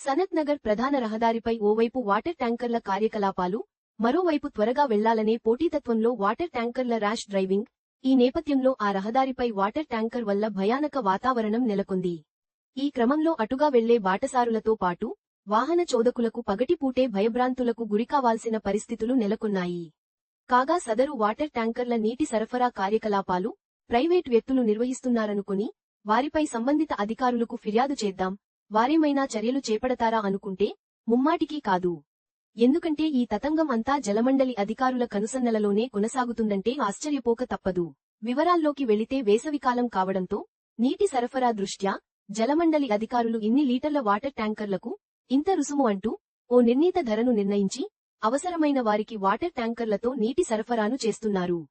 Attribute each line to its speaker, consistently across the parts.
Speaker 1: సనత్ నగర్ ప్రధాన రహదారిపై ఓవైపు వాటర్ ట్యాంకర్ల కార్యకలాపాలు, మరోవైపు త్వరగా వెళ్లాలనే పోటీతత్వంలో వాటర్ ట్యాంకర్ల ర్యాష్ డ్రైవింగ్. ఈ నేపథ్యంలో ఆ రహదారిపై వాటర్ ట్యాంకర్ వల్ల భయానక వాతావరణం నెలకొంది. ఈ క్రమంలో అటుగా వెళ్లే బాటసారులతో పాటు వాహన చోదకులకు పగటిపూటే భయభ్రాంతులకు గురికావాల్సిన పరిస్థితులు నెలకొన్నాయి. కాగా సదరు వాటర్ ట్యాంకర్ల నీటి సరఫరా కార్యకలాపాలు ప్రైవేట్ వ్యక్తులు నిర్వహిస్తున్నారనుకుని వారిపై సంబంధిత అధికారులకు ఫిర్యాదు చేద్దాం, వారేమైనా చర్యలు చేపడతారా అనుకుంటే ముమ్మాటికీ కాదు. ఎందుకంటే ఈ తతంగం అంతా జలమండలి అధికారుల కనుసన్నలలోనే కొనసాగుతుందంటే ఆశ్చర్యపోక తప్పదు. వివరాల్లోకి వెళితే వేసవికాలం కావడంతో నీటి సరఫరా దృష్ట్యా జలమండలి అధికారులు ఇన్ని లీటర్ల వాటర్ ట్యాంకర్లకు ఇంత రుసుము అంటూ ఓ నిర్ణీత ధరను నిర్ణయించి అవసరమైన వారికి వాటర్ ట్యాంకర్లతో నీటి సరఫరాను చేస్తున్నారు.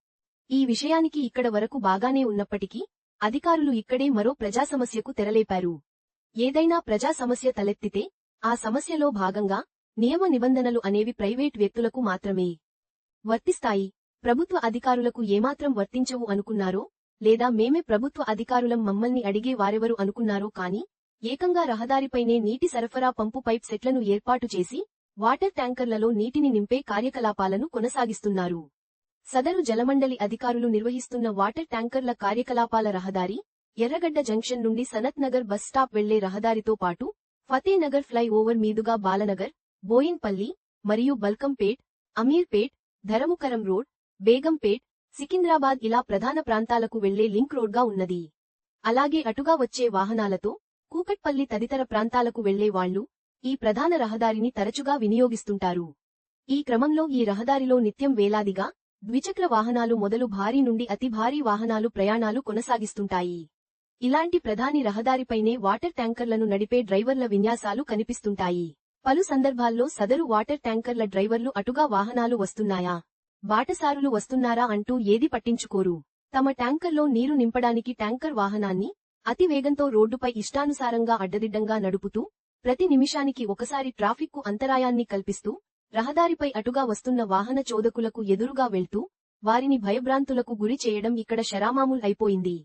Speaker 1: ఈ విషయానికి ఇక్కడ వరకు బాగానే ఉన్నప్పటికీ అధికారులు ఇక్కడే మరో ప్రజా సమస్యకు తెరలేపారు. ఏదైనా ప్రజా సమస్య తలెత్తితే ఆ సమస్యలో భాగంగా నియమ నిబంధనలు అనేవి ప్రైవేట్ వ్యక్తులకు మాత్రమే వర్తిస్తాయి, ప్రభుత్వ అధికారులకు ఏమాత్రం వర్తించవు అనుకున్నారో, లేదా మేమే ప్రభుత్వ అధికారులం మమ్మల్ని అడిగే వారెవరు అనుకున్నారో కానీ ఏకంగా రహదారిపైనే నీటి సరఫరా పంపు పైప్ సెట్లను ఏర్పాటు చేసి వాటర్ ట్యాంకర్లలో నీటిని నింపే కార్యకలాపాలను కొనసాగిస్తున్నారు. సదరు జలమండలి అధికారులు నిర్వహిస్తున్న వాటర్ ట్యాంకర్ల కార్యకలాపాల రహదారి ఎర్రగడ్డ జంక్షన్ నుండి సనత్ నగర్ బస్ స్టాప్ వెళ్లే రహదారితో పాటు ఫతేనగర్ ఫ్లై ఓవర్ మీదుగా బాలనగర్, బోయిన్పల్లి మరియు బల్కంపేట్, అమీర్పేట్, ధరముకరం రోడ్, బేగంపేట్, సికింద్రాబాద్ ఇలా ప్రధాన ప్రాంతాలకు వెళ్లే లింక్ రోడ్గా ఉన్నది. అలాగే అటుగా వచ్చే వాహనాలతో కూకట్పల్లి తదితర ప్రాంతాలకు వెళ్లే వాళ్లు ఈ ప్రధాన రహదారిని తరచుగా వినియోగిస్తుంటారు. ఈ క్రమంలో ఈ రహదారిలో నిత్యం వేలాదిగా ద్విచక్ర వాహనాలు మొదలు భారీ నుండి అతి భారీ వాహనాలు ప్రయాణాలు కొనసాగిస్తుంటాయి. ఇలాంటి ప్రధాని రహదారిపైనే వాటర్ ట్యాంకర్లను నడిపే డ్రైవర్ల విన్యాసాలు కనిపిస్తుంటాయి. పలు సందర్భాల్లో సదరు వాటర్ ట్యాంకర్ల డ్రైవర్లు అటుగా వాహనాలు వస్తున్నాయా, బాటసారులు వస్తున్నారా అంటూ ఏది పట్టించుకోరు. తమ ట్యాంకర్లో నీరు నింపడానికి ట్యాంకర్ వాహనాన్ని అతి వేగంతో రోడ్డుపై ఇష్టానుసారంగా అడ్డదిడ్డంగా నడుపుతూ ప్రతి నిమిషానికి ఒకసారి ట్రాఫిక్కు అంతరాయాన్ని కల్పిస్తూ రహదారిపై అటుగా వస్తున్న వాహన చోదకులకు ఎదురుగా వెళ్తూ వారిని భయభ్రాంతులకు గురి చేయడం ఇక్కడ షరామామూల్ అయిపోయింది.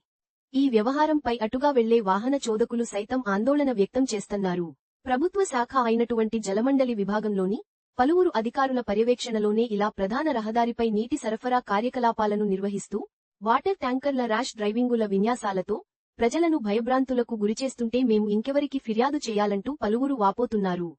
Speaker 1: ఈ వ్యవహారంపై అటుగా వెళ్లే వాహన చోదకులు సైతం ఆందోళన వ్యక్తం చేస్తున్నారు. ప్రభుత్వ శాఖ అయినటువంటి జలమండలి విభాగంలోని పలువురు అధికారుల పర్యవేక్షణలోనే ఇలా ప్రధాన రహదారిపై నీటి సరఫరా కార్యకలాపాలను నిర్వహిస్తూ వాటర్ ట్యాంకర్ల ర్యాష్ డ్రైవింగుల విన్యాసాలతో ప్రజలను భయభ్రాంతులకు గురిచేస్తుంటే మేము ఇంకెవరికి ఫిర్యాదు చేయాలంటూ పలువురు వాపోతున్నారు.